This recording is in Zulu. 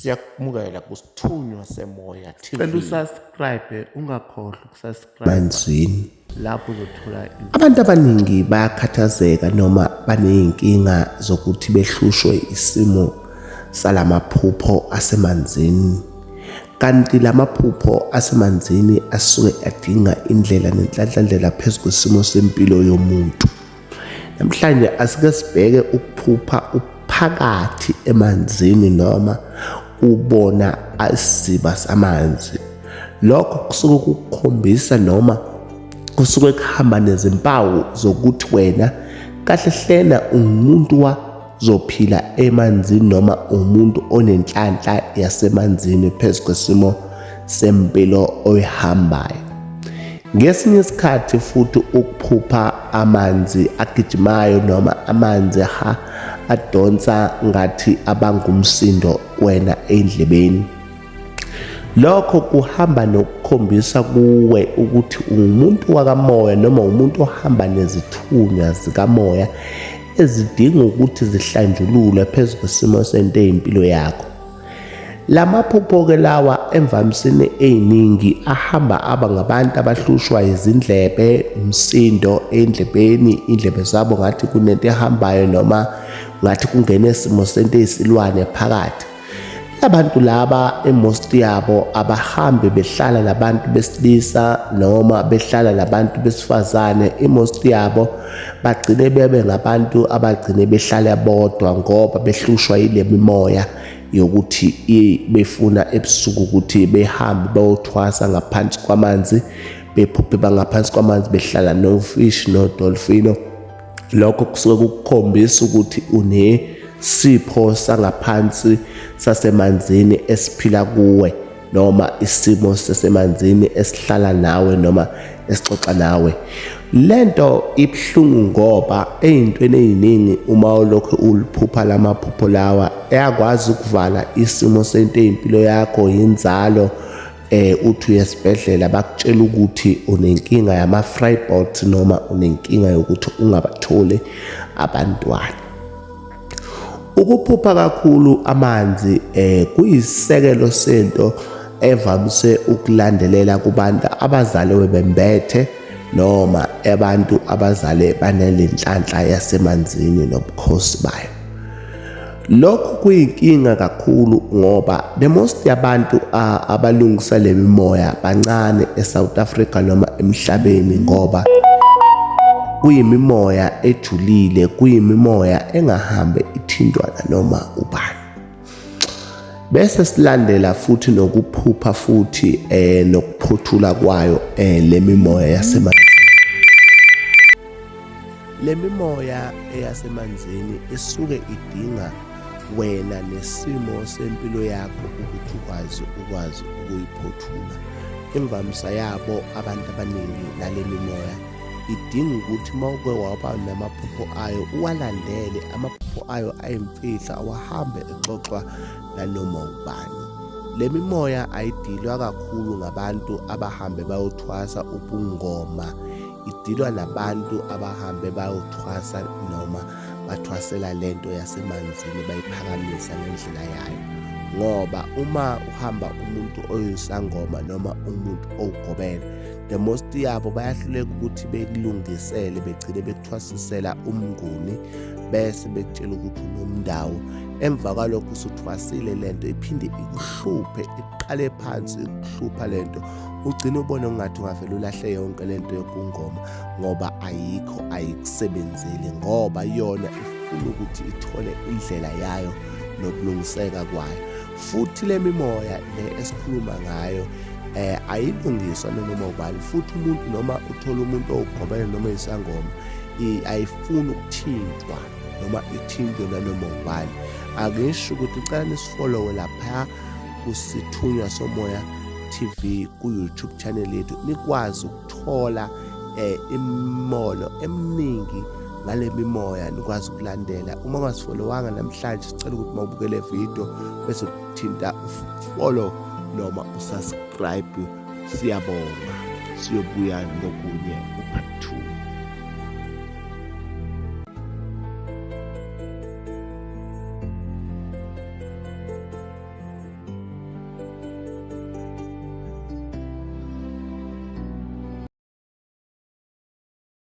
Siyakumukela kusithunywa semoya TV. Cela usubscribe, ungakhohlwa ukusubscribe Manzini. lapho uzothola Abantu abaningi bayakhathazeka noma baneyinkinga zokuthi behlushwe isimo salamaphupho asemanzini. Kanti lamaphupho asemanzini asuke adinga indlela nenhlanhlandlela phezulu kwesimo sempilo yomuntu. Namhlanje asike sibheke ukuphupha uphakathi emanzini noma ubona isiziba samanzi. Lokho kusuke kukhombisa noma kusuke kuhamba nezimpawu zokuthi wena kahle hlena umuntu wazophila emanzini noma umuntu onenhlanhla yasemanzini phezulu kwesimo sempilo oyihambayo. Ngesinye isikhathi futhi ukuphupha amanzi agijimayo noma amanzi adonsa ngathi abangumsindo wena endlebeni. Lokho kuhamba nokukhombisa kuwe ukuthi umuntu wakamoya noma umuntu ohamba nezithunywa zikamoya ezidinga ukuthi zihlanjululwe phezulu kwesimo sento empilo yakho. Lamaphupho ke lawa emvamisini eziningi ahamba aba ngabantu abahlushwa izindlebe, umsindo endlebeni, indlebe zabo ngathi kunento ehambayo noma ngathi kungena isimo sento ezisilwane phakathi. Abantu laba emost yabo abahambe behlala nabantu besilisa noma behlala nabantu besifazane. Emost yabo bagcine bebe ngabantu abagcine behlala bodwa ngoba behlushwa ile mimoya yokuthi befuna ebusuku ukuthi behambe bayothwasa ngaphansi kwamanzi, bephuphe bangaphansi kwamanzi behlala no-fish no-dolphin. Lokho kusuke kukhombisa ukuthi unesipho sangaphansi sasemanzini esiphila kuwe noma isimo sasemanzini esihlala nawe noma esixoxa nawe. Lento ibhlungu ngoba ezintweni eziningi uma ulokho uliphupha lamaphupho lawa eyakwazi ukuvala isimo sento empilo yakho inzalo. Uthi uyesibhedlela bakutshela ukuthi unenkinga yama-fibroids noma unenkinga yokuthi ungabatholi abantwana. Ukuphupha kakhulu amanzi kuyisisekelo sento evamise ukulandelela kubantu abazalwe bembethe noma abantu abazale banelenhlanhla yasemanzini nobukhosi bayo. Lokhu kuyinkinga kakhulu ngoba the most yabantu abalungisa le mimoya bancane eSouth Africa noma emhlabeni ngoba kuyimimoya ejulile, kuyimimoya engahambe ithintwa noma ubani. Bese silandela futhi nokuphupha futhi nokuphothula kwayo le mimoya yasemanzini. Le mimoya eyasemanzini isuke idinga wena nesimo sempilo yakho ukuthi ukwazi ukuyiphothula. Imvamisa yabo abantu abaningi nale mimoya idinga ukuthi mawuke waba namaphupho ayo uwalandele. Amaphupho ayo ayimfihlo awahambe exoxwa nanoma ubani. Le mimoya ayidilwa kakhulu ngabantu abahambe bayothwasa ubungoma, idilwa nabantu abahambe bayothwasa noma bathwasela lento yasemanzini bayiphakamisa ngendlela yayo. Ngoba uma uhamba umuntu oyisangoma noma umuntu owugobela, the most yabo bayahluleka ukuthi bekulungisele begcine bekuthwasisela umnguni bese bekutshela ukuthi unomndawo. Emva kwalokho usuthwasile lento iphinde ikuhluphe, iqale phansi ikuhlupha lento, ugcine ubone ungathi ungavela ulahle yonke lento yobungoma ngoba ayikusebenzeli ngoba yona ifuna ukuthi ithole indlela yayo nokulungiseka kwayo. Futhi le mimoya le esikhuluma ngayo ayilungiswa noma ubani. Futhi umuntu noma uthola umuntu owugobela noma isangoma ayifuni ukuthintwa noma ithintwe nanoma ubani. Akusho ukuthi ucela nisifollowe lapha kusithunywa somoya TV ku-YouTube channel yethu nikwazi ukuthola imimono eminingi ngale mimoya nikwazi ukulandela. Uma ungasifolowanga namhlanje sicela ukuthi mawubukele video bese uthinta follow noma usubscribe. Siyabonga, siyobuya nokunye.